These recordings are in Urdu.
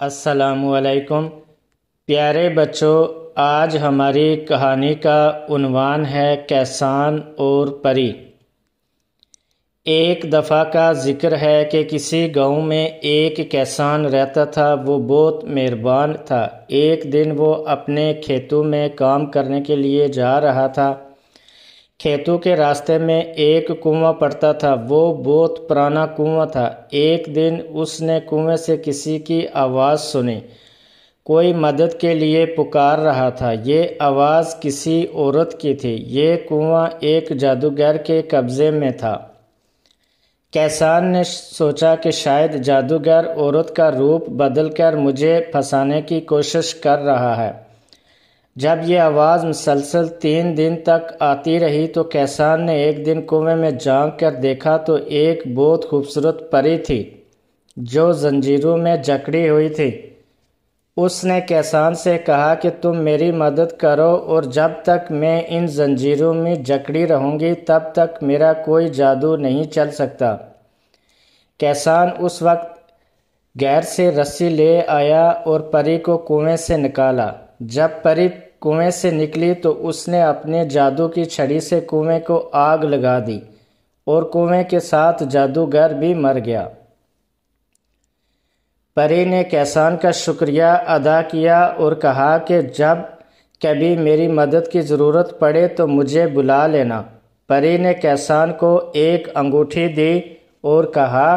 السلام علیکم پیارے بچوں، آج ہماری کہانی کا عنوان ہے کیسان اور پری۔ ایک دفعہ کا ذکر ہے کہ کسی گاؤں میں ایک کیسان رہتا تھا۔ وہ بہت مہربان تھا۔ ایک دن وہ اپنے کھیتوں میں کام کرنے کے لیے جا رہا تھا۔ کھیتوں کے راستے میں ایک کنواں پڑتا تھا۔ وہ بہت پرانا کنواں تھا۔ ایک دن اس نے کنویں سے کسی کی آواز سنی، کوئی مدد کے لیے پکار رہا تھا۔ یہ آواز کسی عورت کی تھی۔ یہ کنواں ایک جادوگر کے قبضے میں تھا۔ کیسان نے سوچا کہ شاید جادوگر عورت کا روپ بدل کر مجھے پھنسانے کی کوشش کر رہا ہے۔ جب یہ آواز مسلسل 3 دن تک آتی رہی تو کیسان نے ایک دن کنویں میں جھانک کر دیکھا تو ایک بہت خوبصورت پری تھی جو زنجیروں میں جکڑی ہوئی تھی۔ اس نے کیسان سے کہا کہ تم میری مدد کرو اور جب تک میں ان زنجیروں میں جکڑی رہوں گی تب تک میرا کوئی جادو نہیں چل سکتا۔ کیسان اس وقت غیر سے رسی لے آیا اور پری کو کنویں سے نکالا۔ جب پری کنویں سے نکلی تو اس نے اپنے جادو کی چھڑی سے کنویں کو آگ لگا دی اور کنویں کے ساتھ جادوگر بھی مر گیا۔ پری نے کیسان کا شکریہ ادا کیا اور کہا کہ جب کبھی میری مدد کی ضرورت پڑے تو مجھے بلا لینا۔ پری نے کیسان کو ایک انگوٹھی دی اور کہا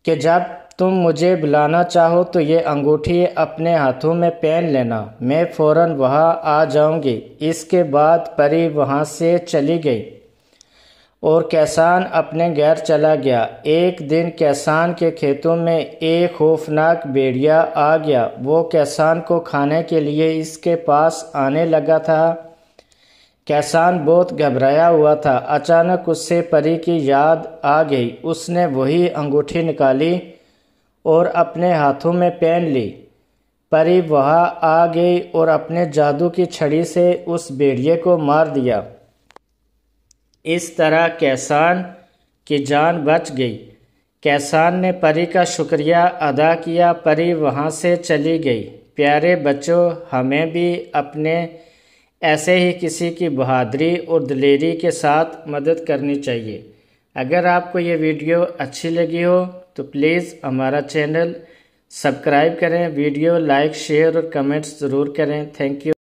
کہ جب تم مجھے بلانا چاہو تو یہ انگوٹھی اپنے ہاتھوں میں پہن لینا، میں فوراً وہاں آ جاؤں گی۔ اس کے بعد پری وہاں سے چلی گئی اور کیسان اپنے گھر چلا گیا۔ ایک دن کیسان کے کھیتوں میں ایک خوفناک بھیڑیا آ گیا۔ وہ کیسان کو کھانے کے لیے اس کے پاس آنے لگا تھا۔ کیسان بہت گھبرایا ہوا تھا۔ اچانک اس سے پری کی یاد آ گئی۔ اس نے وہی انگوٹھی نکالی اور اپنے ہاتھوں میں پہن لی۔ پری وہاں آ گئی اور اپنے جادو کی چھڑی سے اس بھیڑیے کو مار دیا۔ اس طرح کیسان کی جان بچ گئی۔ کیسان نے پری کا شکریہ ادا کیا۔ پری وہاں سے چلی گئی۔ پیارے بچوں، ہمیں بھی اپنے ایسے ہی کسی کی بہادری اور دلیری کے ساتھ مدد کرنی چاہیے۔ اگر آپ کو یہ ویڈیو اچھی لگی ہو تو پلیز ہمارا چینل سبسکرائب کریں، ویڈیو لائک، شیئر اور کمنٹس ضرور کریں۔ Thank you.